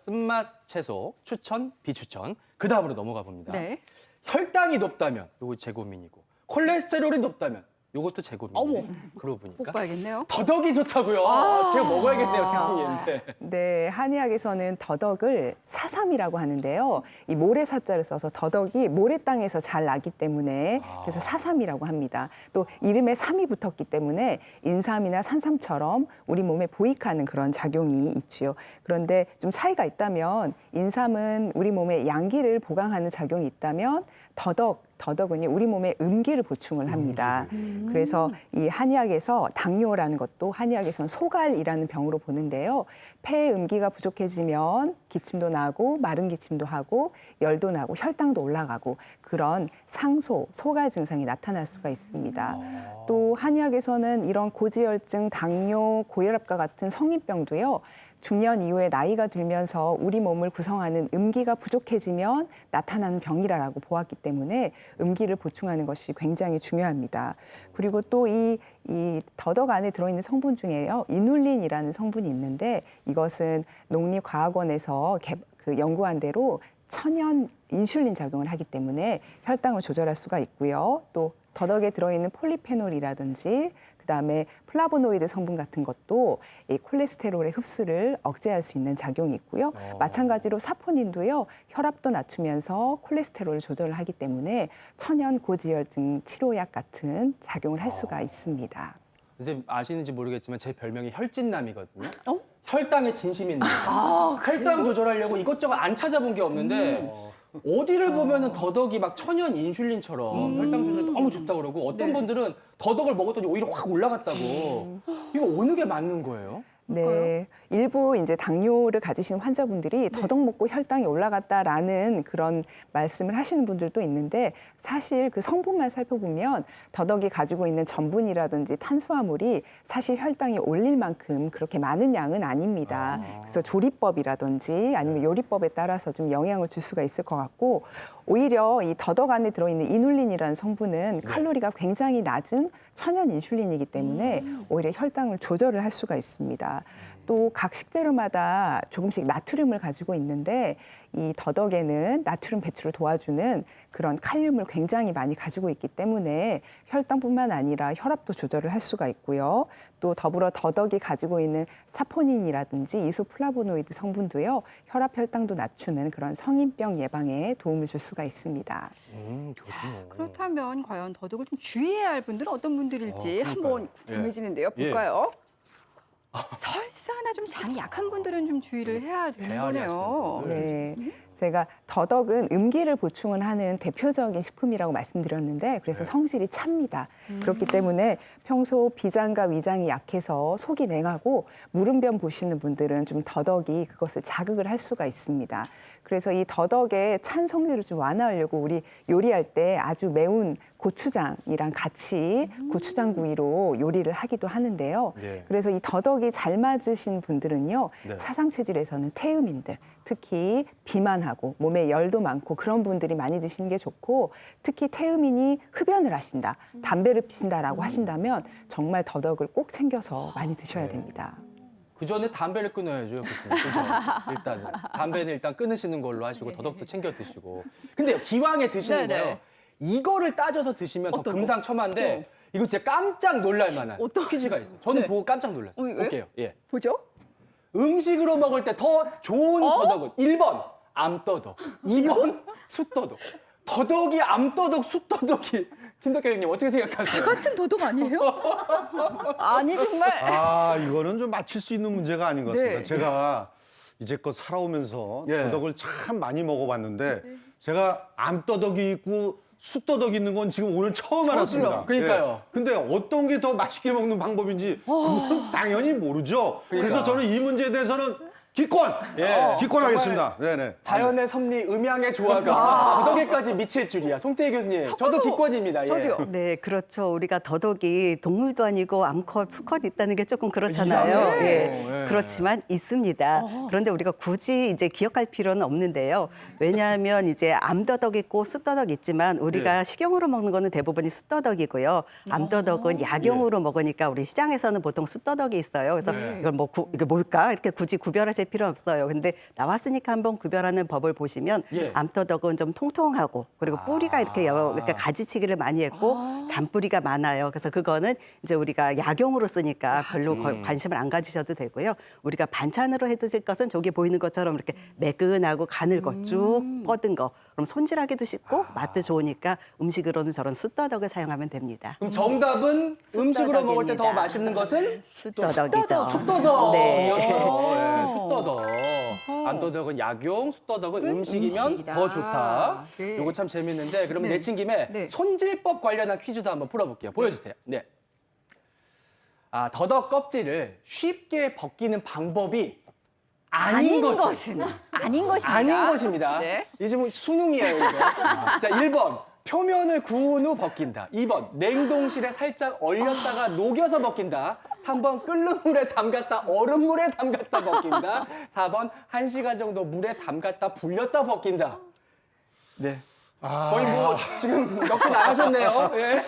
쓴맛 채소 추천, 비추천. 그 다음으로 넘어가 봅니다. 네. 혈당이 높다면 요거 제 고민이고 콜레스테롤이 높다면 요것도 제 고민이에요. 어머. 그러고 꼭 보니까 봐야겠네요. 더덕이 좋다고요. 제가 먹어야겠네요, 세상에. 네, 한의학에서는 더덕을 사삼이라고 하는데요. 이 모래사자를 써서 더덕이 모래 땅에서 잘 나기 때문에 그래서 사삼이라고 합니다. 또 이름에 삼이 붙었기 때문에 인삼이나 산삼처럼 우리 몸에 보익하는 그런 작용이 있지요. 그런데 좀 차이가 있다면 인삼은 우리 몸에 양기를 보강하는 작용이 있다면 더덕은요 우리 몸에 음기를 보충을 합니다. 그래서 이 한의학에서 당뇨라는 것도 한의학에서는 소갈이라는 병으로 보는데요. 폐의 음기가 부족해지면 기침도 나고 마른 기침도 하고 열도 나고 혈당도 올라가고 그런 상소, 소갈 증상이 나타날 수가 있습니다. 또 한의학에서는 이런 고지혈증, 당뇨, 고혈압과 같은 성인병도요. 중년 이후에 나이가 들면서 우리 몸을 구성하는 음기가 부족해지면 나타나는 병이라고 보았기 때문에 음기를 보충하는 것이 굉장히 중요합니다. 그리고 또 이 더덕 안에 들어있는 성분 중에요. 이눌린이라는 성분이 있는데 이것은 농립과학원에서 연구한 대로 천연 인슐린 작용을 하기 때문에 혈당을 조절할 수가 있고요. 또 더덕에 들어있는 폴리페놀이라든지 그다음에 플라보노이드 성분 같은 것도 이 콜레스테롤의 흡수를 억제할 수 있는 작용이 있고요. 마찬가지로 사포닌도요. 혈압도 낮추면서 콜레스테롤을 조절을 하기 때문에 천연 고지혈증 치료약 같은 작용을 할 수가 있습니다. 선생님 아시는지 모르겠지만 제 별명이 혈진남이거든요. 어? 혈당에 진심이 있는 거죠. 혈당 조절하려고 이것저것 안 찾아본 게 없는데 어디를 보면은 더덕이 막 천연 인슐린처럼 혈당 조절에 너무 좋다고 그러고 어떤 분들은 더덕을 먹었더니 오히려 확 올라갔다고. 이거 어느 게 맞는 거예요? 네, 일부 이제 당뇨를 가지신 환자분들이 더덕 먹고 혈당이 올라갔다라는 그런 말씀을 하시는 분들도 있는데 사실 그 성분만 살펴보면 더덕이 가지고 있는 전분이라든지 탄수화물이 사실 혈당이 올릴 만큼 그렇게 많은 양은 아닙니다. 그래서 조리법이라든지 아니면 요리법에 따라서 좀 영향을 줄 수가 있을 것 같고 오히려 이 더덕 안에 들어있는 이눌린이라는 성분은 칼로리가 굉장히 낮은 천연 인슐린이기 때문에 오히려 혈당을 조절을 할 수가 있습니다. 또 각 식재료마다 조금씩 나트륨을 가지고 있는데 이 더덕에는 나트륨 배출을 도와주는 그런 칼륨을 굉장히 많이 가지고 있기 때문에 혈당뿐만 아니라 혈압도 조절을 할 수가 있고요. 또 더불어 더덕이 가지고 있는 사포닌이라든지 이소플라보노이드 성분도요. 혈압, 혈당도 낮추는 그런 성인병 예방에 도움을 줄 수가 있습니다. 그렇군요. 그렇다면 과연 더덕을 좀 주의해야 할 분들은 어떤 분들일지 그러니까요. 한번 궁금해지는데요. 예. 볼까요? 설사나 좀 장이 약한 분들은 좀 주의를 해야 되는 배앓이 거네요. 하시는 분들. 네. 제가 더덕은 음기를 보충을 하는 대표적인 식품이라고 말씀드렸는데 그래서 성질이 찹니다. 그렇기 때문에 평소 비장과 위장이 약해서 속이 냉하고 무름변 보시는 분들은 좀 더덕이 그것을 자극을 할 수가 있습니다. 그래서 이 더덕의 찬 성질을 좀 완화하려고 우리 요리할 때 아주 매운 고추장이랑 같이 고추장구이로 요리를 하기도 하는데요. 네. 그래서 이 더덕이 잘 맞으신 분들은요. 네. 사상체질에서는 태음인들, 특히 비만하고 몸에 열도 많고 그런 분들이 많이 드시는 게 좋고 특히 태음인이 흡연을 하신다, 담배를 피신다라고 하신다면 정말 더덕을 꼭 챙겨서 많이 드셔야 됩니다. 그 전에 담배를 끊어야죠, 교수님. 그죠? 일단은 담배는 일단 끊으시는 걸로 하시고 더덕도 챙겨 드시고. 근데 기왕에 드시는 네네. 거요. 이거를 따져서 드시면 더 어떤 거? 금상첨화인데 이거 진짜 깜짝 놀랄 만한 어떤 퀴즈가 있어요. 저는 네. 보고 깜짝 놀랐어요. 왜? 볼게요. 예. 보죠? 음식으로 먹을 때 더 좋은 더덕은 1번 암더덕, 2번 숫더덕. 더덕이 암더덕, 숫더덕이 김덕현 형님 어떻게 생각하세요? 같은 도덕 아니에요? 아니 정말. 아, 이거는 좀 맞힐 수 있는 문제가 아닌 것 같습니다. 네. 제가 이제껏 살아오면서 예. 더덕을 참 많이 먹어봤는데 제가 암더덕이 있고 숫더덕이 있는 건 지금 오늘 처음 알았습니다. 그러니까요. 예. 근데 어떤 게 더 맛있게 먹는 방법인지 그건 당연히 모르죠. 그래서 저는 이 문제에 대해서는 기권! 예. 기권하겠습니다. 네네. 자연의 섭리, 음양의 조화가 더덕에까지 미칠 줄이야. 송태희 교수님, 저도 기권입니다. 예. 저도요. 네, 그렇죠. 우리가 더덕이 동물도 아니고 암컷, 수컷 있다는 게 조금 그렇잖아요. 이상해요. 예. 예. 그렇지만 있습니다. 그런데 우리가 굳이 이제 기억할 필요는 없는데요. 왜냐하면 이제 암더덕 있고 숫더덕 있지만 우리가 네. 식용으로 먹는 거는 대부분이 숫더덕이고요. 암더덕은 약용으로 먹으니까 우리 시장에서는 보통 숫더덕이 있어요. 그래서 네. 이걸 뭐 이게 뭘까 이렇게 굳이 구별하실 될 필요 없어요. 근데 나왔으니까 한번 구별하는 법을 보시면 예. 암더덕은 좀 통통하고 그리고 뿌리가 이렇게 가지치기를 많이 했고 잔뿌리가 많아요. 그래서 그거는 이제 우리가 약용으로 쓰니까 별로 관심을 안 가지셔도 되고요. 우리가 반찬으로 해 드실 것은 저기 보이는 것처럼 이렇게 매끈하고 가늘고 쭉 뻗은 거. 그럼 손질하기도 쉽고 맛도 좋으니까 음식으로는 저런 숯더덕을 사용하면 됩니다. 그럼 정답은 음식으로 먹을 때 더 숯더덕입니다. 맛있는 것은 숯더덕이죠. 숯더덕. 네. 숯더덕. 암더덕은 약용, 숯더덕은 음식이면 음식이다. 더 좋다. 네. 요거 참 재밌는데 그러면 네. 내친 김에 네. 손질법 관련한 퀴즈도 한번 풀어볼게요. 보여주세요. 네. 더덕 껍질을 쉽게 벗기는 방법이 아닌 것입니다. 아닌 것입니다. 아닌 것입니다. 네. 이제 뭐 수능이에요, 이거. 자, 1번. 표면을 구운 후 벗긴다. 2번. 냉동실에 살짝 얼렸다가 녹여서 벗긴다. 3번. 끓는 물에 담갔다 얼음물에 담갔다 벗긴다. 4번. 1시간 정도 물에 담갔다 불렸다 벗긴다. 네. 거의 뭐 지금 역시 나가셨네요. 예.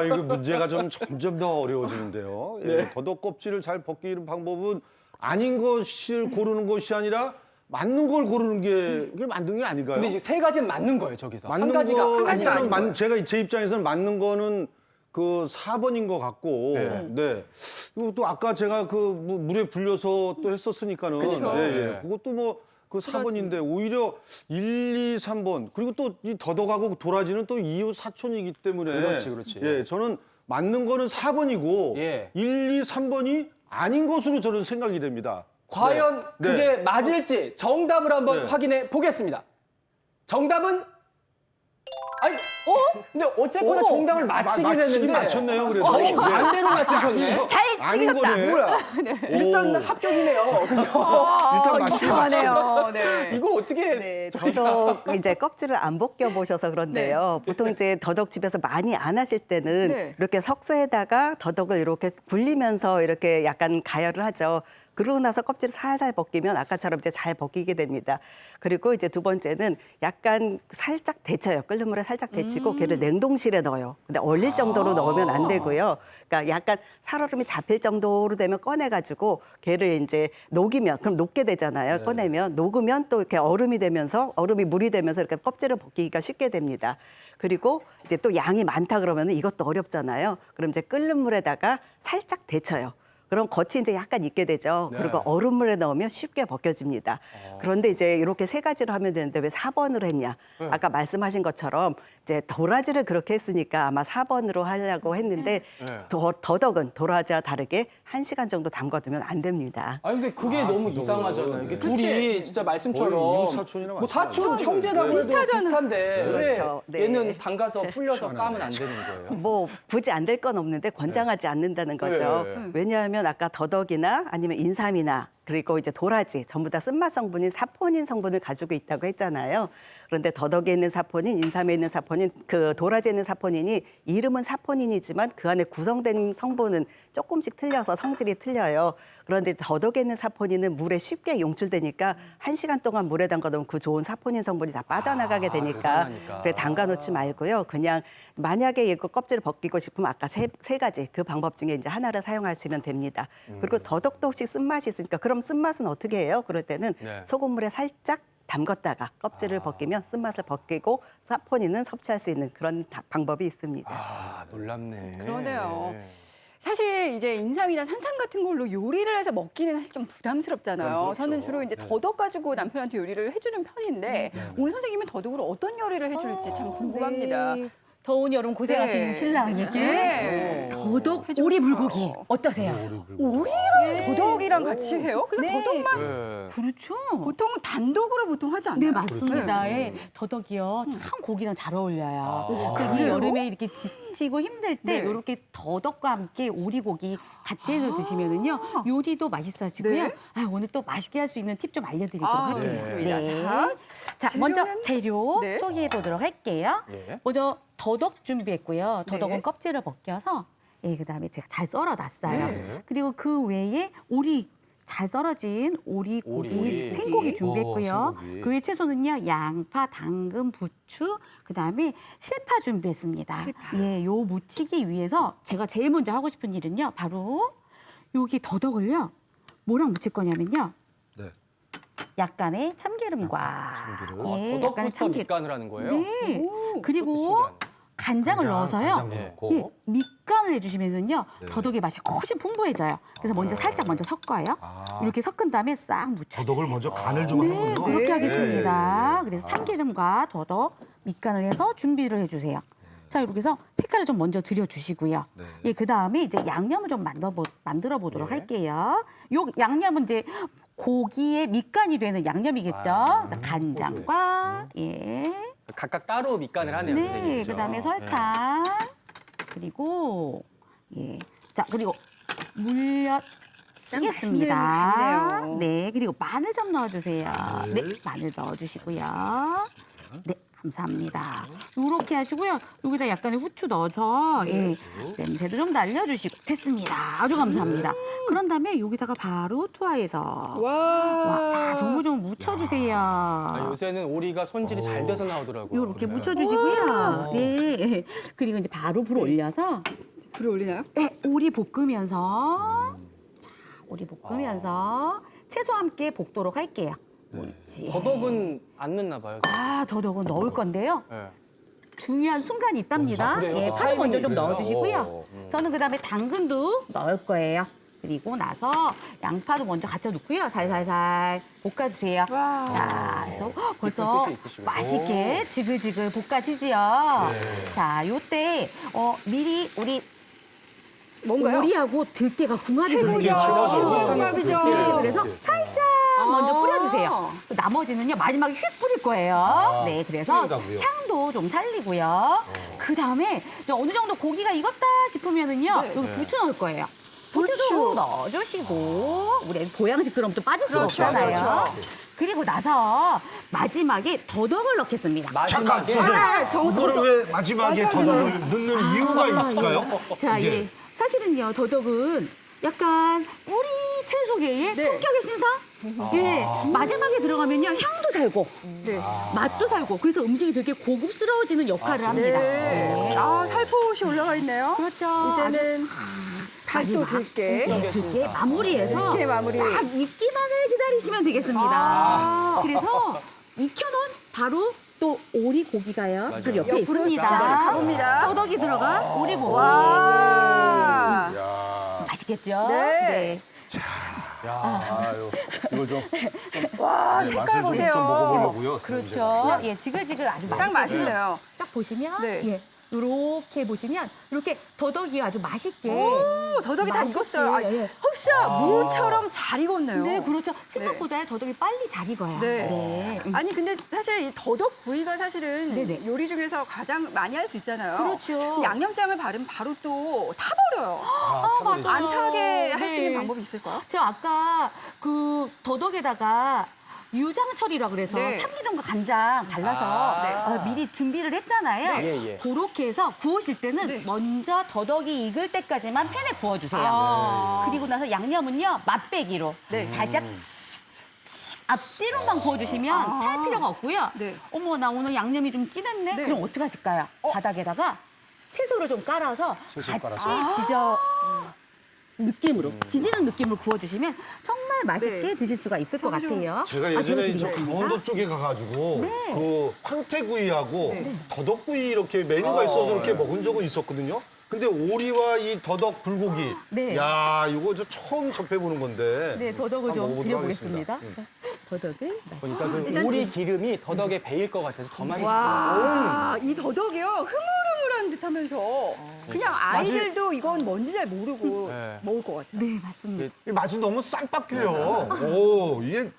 이거 문제가 좀 점점 더 어려워지는데요. 예, 네. 더덕 껍질을 잘 벗기는 방법은 아닌 것을 고르는 것이 아니라 맞는 걸 고르는 게 그게 맞는 게 아닌가요? 근데 이제 세 가지는 맞는 거예요, 저기서. 한 맞는 가지가 거는 아닌 거예요. 제가 제 입장에서는 맞는 거는 그 4번인 것 같고, 네. 그리고 또 아까 제가 그 물에 불려서 또 했었으니까는, 그러니까. 예. 그것도 뭐 그 4번인데 오히려 1, 2, 3번 그리고 또 이 더덕하고 도라지는 또 이웃 사촌이기 때문에, 그렇지. 예, 저는 맞는 거는 4번이고 예. 1, 2, 3번이 아닌 것으로 저는 생각이 됩니다. 과연 네. 그게 맞을지 정답을 한번 네. 확인해 보겠습니다. 정답은 아니, 근데 어쨌거나 정답을 맞히긴 맞히긴 했는데 맞췄네요, 그래서. 반대로 맞추셨네. 잘 아닌 찍었다. 거네. 뭐야? 일단 합격이네요. 그죠? 일단 맞추긴 이상하네요. 네. 이거 어떻게 네, 더덕 이제 껍질을 안 벗겨 보셔서 그런데요. 보통 이제 더덕 집에서 많이 안 하실 때는 네. 이렇게 석쇠에다가 더덕을 이렇게 굴리면서 이렇게 약간 가열을 하죠. 그러고 나서 껍질을 살살 벗기면 아까처럼 이제 잘 벗기게 됩니다. 그리고 이제 두 번째는 약간 살짝 데쳐요. 끓는 물에 살짝 데치고 걔를 냉동실에 넣어요. 근데 얼릴 정도로 넣으면 안 되고요. 그러니까 약간 살얼음이 잡힐 정도로 되면 꺼내가지고 걔를 이제 녹이면 그럼 녹게 되잖아요. 꺼내면 녹으면 또 이렇게 얼음이 되면서 얼음이 물이 되면서 이렇게 껍질을 벗기기가 쉽게 됩니다. 그리고 이제 또 양이 많다 그러면 이것도 어렵잖아요. 그럼 이제 끓는 물에다가 살짝 데쳐요. 그럼 겉이 이제 약간 익게 되죠. 네. 그리고 얼음물에 넣으면 쉽게 벗겨집니다. 그런데 이제 이렇게 세 가지로 하면 되는데 왜 4번으로 했냐? 아까 말씀하신 것처럼 이제 도라지를 그렇게 했으니까 아마 4번으로 하려고 했는데 더덕은 도라지와 다르게 1시간 정도 담가두면 안 됩니다. 아니 근데 그게 너무 이상하잖아요. 이게 둘이 진짜 말씀처럼 거의 이웃 사촌이랑 뭐 사촌 마찬가지죠. 형제라고 해도 비슷한데 그렇죠. 왜 네. 얘는 담가서 불려서 까면 안 되는 거예요? 뭐 굳이 안 될 건 없는데 권장하지 않는다는 거죠. 네. 왜냐하면 아까 더덕이나 아니면 인삼이나 그리고 이제 도라지 전부 다 쓴맛 성분인 사포닌 성분을 가지고 있다고 했잖아요. 그런데 더덕에 있는 사포닌, 인삼에 있는 사포닌, 그 도라지에 있는 사포닌이 이름은 사포닌이지만 그 안에 구성된 성분은 조금씩 틀려서 성질이 틀려요. 그런데 더덕에 있는 사포닌은 물에 쉽게 용출되니까 1시간 동안 물에 담가두면 그 좋은 사포닌 성분이 다 빠져나가게 되니까 그러니까. 그래 담가놓지 말고요. 그냥 만약에 이거 껍질을 벗기고 싶으면 아까 세 가지 그 방법 중에 이제 하나를 사용하시면 됩니다. 그리고 더덕도 혹시 쓴맛이 있으니까 그럼 쓴맛은 어떻게 해요? 그럴 때는 네. 소금물에 살짝 담갔다가 껍질을 벗기면 쓴맛을 벗기고 사포닌은 섭취할 수 있는 그런 방법이 있습니다. 아 놀랍네. 그러네요. 네. 사실 이제 인삼이나 산삼 같은 걸로 요리를 해서 먹기는 사실 좀 부담스럽잖아요. 저는 주로 이제 더덕 가지고 남편한테 요리를 해주는 편인데 오늘 선생님은 더덕으로 어떤 요리를 해줄지 참 궁금합니다. 네. 더운 여름 고생하시는 네. 신랑에게 네. 더덕 해주고 오리 싶어요. 불고기 어떠세요? 오리랑 더덕이랑 같이 해요? 근데 네. 더덕만 네. 그렇죠. 보통은 단독으로 보통 하지 않나요? 네 맞습니다. 네. 예. 더덕이요 참 고기랑 잘 어울려요. 특히 그래요? 여름에 이렇게 지치고 힘들 때 네. 이렇게 더덕과 함께 오리고기 같이 해서 드시면은요 요리도 맛있어지고요. 네. 오늘 또 맛있게 할 수 있는 팁 좀 알려드리도록 알겠습니다. 하겠습니다. 자, 재료는? 먼저 재료 네. 소개해 보도록 할게요. 예. 먼저 더덕 준비했고요. 더덕은 네. 껍질을 벗겨서 그다음에 제가 잘 썰어놨어요. 네. 그리고 그 외에 오리 잘 썰어진 오리고기, 오리. 생고기 준비했고요. 생고기. 그 외 채소는요 양파, 당근, 부추, 그다음에 실파 준비했습니다. 예, 요 무치기 위해서 제가 제일 먼저 하고 싶은 일은요 바로 여기 더덕을요 뭐랑 무칠 거냐면요 네. 약간의 참기름과 더덕부터 밑간을 하는 거예요? 네. 그리고 신기하네. 간장을 넣어서요. 간장도 넣고. 예, 밑간을 해주시면은요 더덕의 맛이 훨씬 풍부해져요. 그래서 먼저 살짝 먼저 섞어요. 이렇게 섞은 다음에 싹 묻혀주세요. 더덕을 먼저 간을 좀 네, 하는군요. 그렇게 하겠습니다. 그래서 참기름과 더덕 밑간을 해서 준비를 해주세요. 자, 이렇게 해서 색깔을 좀 먼저 들여주시고요. 예, 그 다음에 이제 양념을 좀 만들어 보도록 할게요. 요 양념은 이제 고기의 밑간이 되는 양념이겠죠. 자, 간장과 예, 각각 따로 밑간을 하네요. 네, 선생님, 그죠? 그 다음에 설탕 그리고 예, 자 그리고 물엿 쓰겠습니다. 맛있네요. 네, 그리고 마늘 좀 넣어주세요. 네, 마늘 넣어주시고요. 네, 감사합니다. 이렇게 하시고요. 여기다 약간의 후추 넣어서 예, 냄새도 좀 날려주시고 됐습니다. 아주 감사합니다. 그런 다음에 여기다가 바로 투하해서 와, 자 정말 좀 묻혀주세요. 아, 요새는 오리가 손질이 잘 돼서 나오더라고요. 이렇게 묻혀주시고요. 네. 그리고 이제 바로 불 올려서 불을 올리나요? 네, 오리 볶으면서 자, 오리 볶으면서 채소와 함께 볶도록 할게요. 옳지. 더덕은 안 넣나 봐요. 아, 더덕은 넣을 건데요. 네. 중요한 순간이 있답니다. 아, 그래요? 예, 파도 먼저 좀 타이밍이 넣어주시고요. 저는 그다음에 당근도 넣을 거예요. 그리고 나서 양파도 먼저 갖다 놓고요. 살살살 볶아주세요. 와. 자, 그래서 벌써 뜻이 있으시군요. 맛있게 지글지글 볶아지지요. 자, 요때 미리 우리 뭔가요? 오리하고 들깨가 궁합이 최고죠. 궁합이죠. 네, 그래서 살짝 먼저 뿌려주세요. 나머지는요 마지막에 휙 뿌릴 거예요. 네, 그래서 뿌린다고요? 향도 좀 살리고요. 그 다음에 어느 정도 고기가 익었다 싶으면은요 여기 부추 넣을 거예요. 부추도 넣어주시고 우리 보양식 그럼 또 빠질 수가 없잖아요. 그리고 나서 마지막에 더덕을 넣겠습니다. 마지막에 이거를 왜 마지막에 더덕을 넣는 이유가 있을까요? 자, 예. 사실은요, 더덕은 약간 뿌리 채소계의 품격의 신상? 예. 마지막에 들어가면요, 향도 살고, 맛도 살고, 그래서 음식이 되게 고급스러워지는 역할을 합니다. 네. 아, 살포시 올라가 있네요. 그렇죠. 이제는 다시 또 마지막. 들게. 네, 들깨 마무리해서 들깨 마무리. 싹 익기만을 기다리시면 되겠습니다. 그래서 익혀놓은 바로 또 오리 고기가요. 그 옆에 있습니다. 가봅니다. 더덕이 들어간 오리 고기. 와. 맛있겠죠? 네. 이거 좀 와, 색깔 보세요. 먹어보려고요. 그렇죠. 예, 지글지글 아주 딱 맛있네요. 딱 보시면 네. 예, 이렇게 보시면 이렇게 더덕이 아주 맛있게. 오, 더덕이 다 맛있게, 익었어요. 아, 예. 흡사 무처럼 잘 익었네요. 네, 그렇죠. 생각보다 더덕이 빨리 잘 익어요. 네. 아니 근데 사실 이 더덕 구이가 사실은 네네. 요리 중에서 가장 많이 할 수 있잖아요. 그렇죠. 양념장을 바르면 바로 또 타버려요. 맞아요. 안 타게 할 수 네. 있는 방법이 있을까요? 제가 아까 그 더덕에다가 유장철이라 그래서 네. 참기름과 간장 발라서 미리 준비를 했잖아요. 네. 예. 그렇게 해서 구우실 때는 네. 먼저 더덕이 익을 때까지만 팬에 구워주세요. 그리고 나서 양념은요 맛배기로 살짝 앞뒤로만 구워주시면 탈 필요가 없고요. 네. 어머 나 오늘 양념이 좀 진했네. 네. 그럼 어떻게 하실까요? 바닥에다가 채소를 좀 깔아서 같이 지져 느낌으로 지지는 느낌으로 구워주시면 정말 맛있게 네. 드실 수가 있을 것 같아요. 제가 예전에 저 드리겠습니다. 강원도 쪽에 가가지고 네. 그 황태구이하고 더덕구이 이렇게 메뉴가 있어서 이렇게 먹은 적은 있었거든요. 근데 오리와 이 더덕 불고기, 네. 야 이거 저 처음 접해보는 건데. 네, 더덕을 한번 좀 먹어보도록 드려보겠습니다. 하겠습니다. 더덕을 보니까 그 오리 기름이 더덕에 배일 것 같아서 더 맛있어요. 와, 이 더덕이요 흐물흐물한 듯하면서 그냥 아이들도 이건 뭔지 잘 모르고 네. 먹을 것 같아요. 네, 맞습니다. 이 맛이 너무 쌈박해요. 오, 이게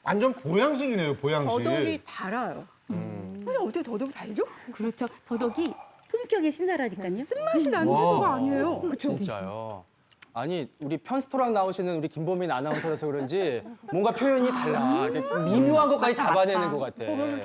완전 보양식이네요, 보양식. 더덕이 달아요. 근데 어떻게 더덕이 달죠? 그렇죠. 더덕이 품격의 신사라니까요. 쓴맛이 나는 채소가 아니에요. 그렇죠? 진짜요. 아니 우리 편스토랑 나오시는 우리 김보민 아나운서라서 그런지 뭔가 표현이 달라. 이렇게 미묘한 것까지 잡아내는 것 같아.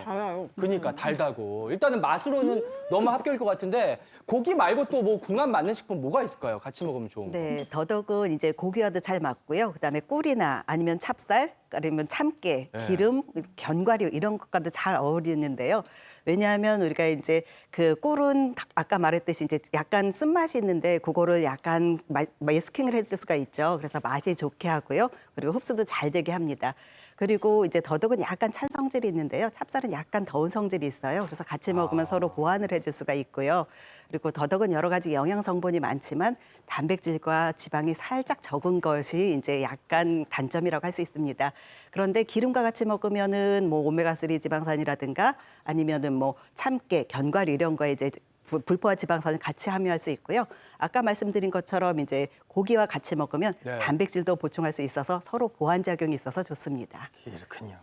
달아요. 그러니까 달다고. 일단은 맛으로는 너무 합격일 것 같은데 고기 말고 또 뭐 궁합 맞는 식품 뭐가 있을까요? 같이 먹으면 좋은 거. 네, 더덕은 이제 고기와도 잘 맞고요. 그다음에 꿀이나 아니면 찹쌀, 아니면 참깨, 네. 기름, 견과류 이런 것과도 잘 어울리는데요. 왜냐하면 우리가 이제 그 꿀은 아까 말했듯이 이제 약간 쓴맛이 있는데 그거를 약간 마스킹을 해줄 수가 있죠. 그래서 맛이 좋게 하고요. 그리고 흡수도 잘 되게 합니다. 그리고 이제 더덕은 약간 찬 성질이 있는데요. 찹쌀은 약간 더운 성질이 있어요. 그래서 같이 먹으면 서로 보완을 해줄 수가 있고요. 그리고 더덕은 여러 가지 영양 성분이 많지만 단백질과 지방이 살짝 적은 것이 이제 약간 단점이라고 할 수 있습니다. 그런데 기름과 같이 먹으면은 뭐 오메가3 지방산이라든가 아니면은 뭐 참깨, 견과류 이런 거에 이제 불포화 지방산을 같이 함유할 수 있고요. 아까 말씀드린 것처럼 이제 고기와 같이 먹으면 네. 단백질도 보충할 수 있어서 서로 보완 작용이 있어서 좋습니다. 그렇군요.